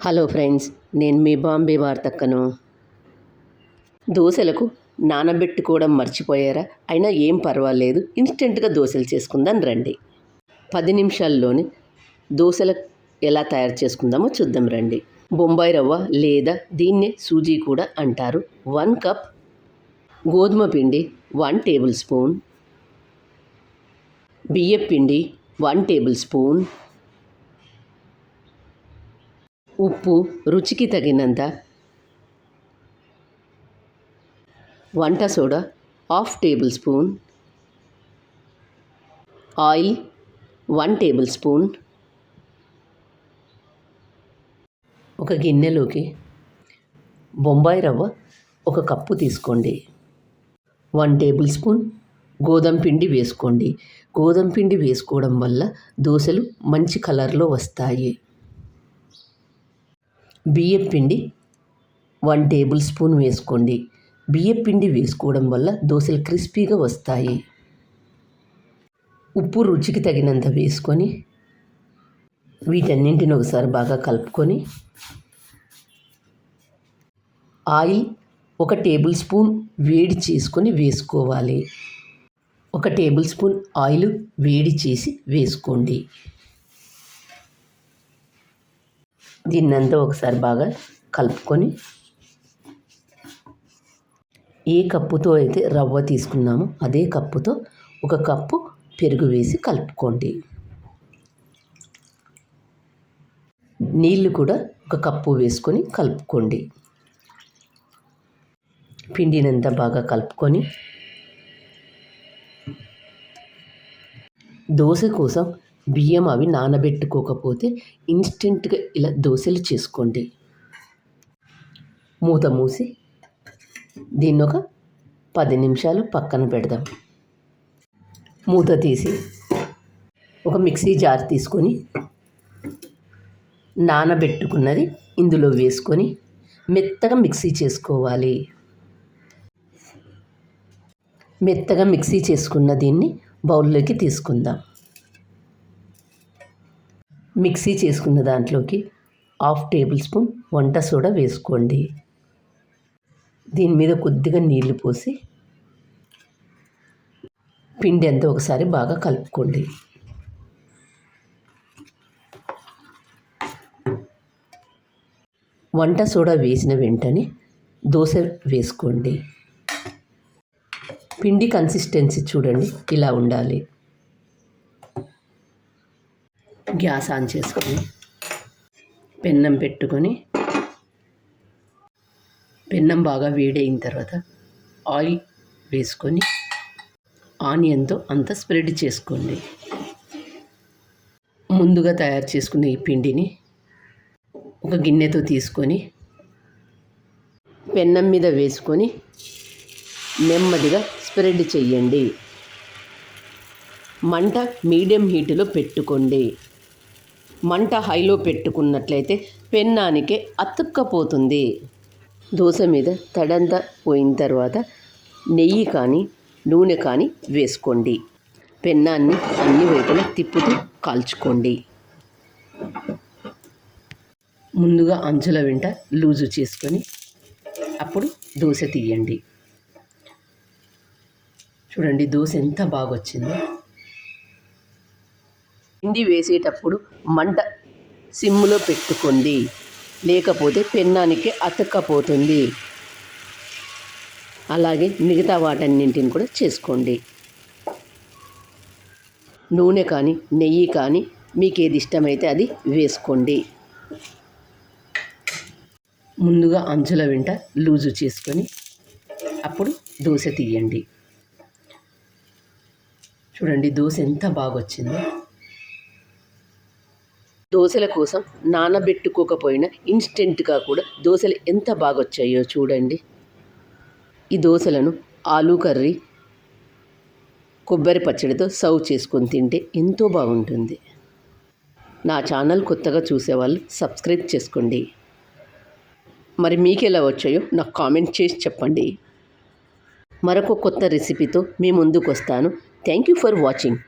Hello friends, నేను మీ బాంబే వార్తక్కను. దోశలకు నానబెట్టుకోవడం మర్చిపోయారా? అయినా ఏం పర్వాలేదు, ఇన్స్టెంట్గా దోశలు చేసుకుందాం రండి. 10 నిమిషాల్లోనే దోశలు ఎలా తయారు చేసుకుందామో చూద్దాం రండి. బొంబాయి రవ్వ లేదా దీన్నే సూజీ కూడా అంటారు. 1 కప్ గోధుమ పిండి, 1 టేబుల్ స్పూన్ బియ్యం పిండి, 1 టేబుల్ స్పూన్ ఉప్పు రుచికి తగినంత, వంట soda 1/2 table spoon, oil 1 table spoon. ఒక గిన్నెలోకి బొంబాయి రవ్వ 1 కప్పు తీసుకోండి. 1 టేబుల్ స్పూన్ గోధుమ పిండి వేసుకోండి. గోధుమ పిండి వేసుకోవడం వల్ల దోశలు మంచి కలర్లో వస్తాయి. బియ్యం పిండి 1 టేబుల్ స్పూన్ వేసుకోండి. బియ్యం పిండి వేసుకోవడం వల్ల దోశలు క్రిస్పీగా వస్తాయి. ఉప్పు రుచికి తగినంత వేసుకొని వీటన్నింటిని ఒకసారి బాగా కలుపుకొని ఆయిల్ 1 టేబుల్ స్పూన్ వేడి చేసుకొని వేసుకోవాలి. 1 టేబుల్ స్పూన్ ఆయిల్ వేడి చేసి వేసుకోండి. దీన్నంతా ఒకసారి బాగా కలుపుకొని ఏ కప్పుతో అయితే రవ్వ తీసుకున్నామో అదే కప్పుతో 1 కప్పు పెరుగు వేసి కలుపుకోండి. నీళ్ళు కూడా 1 కప్పు వేసుకొని కలుపుకోండి. పిండినంతా బాగా కలుపుకొని దోశ కోసం బియ్యం అవి నానబెట్టుకోకపోతే ఇన్స్టెంట్గా ఇలా దోశలు చేసుకోండి. మూత మూసి దీన్ని ఒక 10 నిమిషాలు పక్కన పెడదాం. మూత తీసి ఒక మిక్సీ జార్ తీసుకొని నానబెట్టుకున్నది ఇందులో వేసుకొని మెత్తగా మిక్సీ చేసుకోవాలి. మెత్తగా మిక్సీ చేసుకున్న దీన్ని బౌల్లోకి తీసుకుందాం. మిక్సీ చేసుకున్న దాంట్లోకి 1/2 టేబుల్ స్పూన్ వంట సోడా వేసుకోండి. దీని మీద కొద్దిగా నీళ్లు పోసి పిండి అంతా ఒకసారి బాగా కలుపుకోండి. వంట సోడా వేసిన వెంటనే దోశ వేసుకోండి. పిండి కన్సిస్టెన్సీ చూడండి, ఇలా ఉండాలి. గ్యాస్ ఆన్ చేసుకొని పెన్నం పెట్టుకొని పెన్నం బాగా వేడైన తర్వాత ఆయిల్ వేసుకొని ఆనియన్తో అంతా స్ప్రెడ్ చేసుకోండి. ముందుగా తయారు చేసుకున్న ఈ పిండిని ఒక గిన్నెతో తీసుకొని పెన్నం మీద వేసుకొని నెమ్మదిగా స్ప్రెడ్ చేయండి. మంట మీడియం హీటులో పెట్టుకోండి. మంట హైలో పెట్టుకున్నట్లయితే పెన్నానికి అతుక్కపోతుంది. దోశ మీద తడంతా పోయిన తర్వాత నెయ్యి కానీ నూనె కానీ వేసుకోండి. పెన్నాన్ని అన్ని వైపులా తిప్పుతూ కాల్చుకోండి. ముందుగా అంచుల వెంట లూజు చేసుకొని అప్పుడు దోశ తీయండి. చూడండి దోశ ఎంత బాగా వచ్చిందో. పిండి వేసేటప్పుడు మంట సిమ్లో పెట్టుకోండి, లేకపోతే పెన్నానికి అతుక్కపోతుంది. అలాగే మిగతా వాటన్నింటిని కూడా చేసుకోండి. నూనె కానీ నెయ్యి కానీ మీకు ఏది ఇష్టమైతే అది వేసుకోండి. ముందుగా అంచుల వెంట లూజు చేసుకొని అప్పుడు దోశ తీయండి. చూడండి దోశ ఎంత బాగా వచ్చిందో. దోశల కోసం నానబెట్టుకోకపోయినా ఇన్స్టెంట్గా కూడా దోశలు ఎంత బాగా వచ్చాయో చూడండి. ఈ దోశలను ఆలూ కర్రీ, కొబ్బరి పచ్చడితో సర్వ్ చేసుకొని తింటే ఎంతో బాగుంటుంది. నా ఛానల్ కొత్తగా చూసేవాళ్ళు సబ్స్క్రైబ్ చేసుకోండి. మరి మీకు ఎలా వచ్చాయో నాకు కామెంట్ చేసి చెప్పండి. మరొక కొత్త రెసిపీతో మీ ముందుకు వస్తాను. Thank you for watching.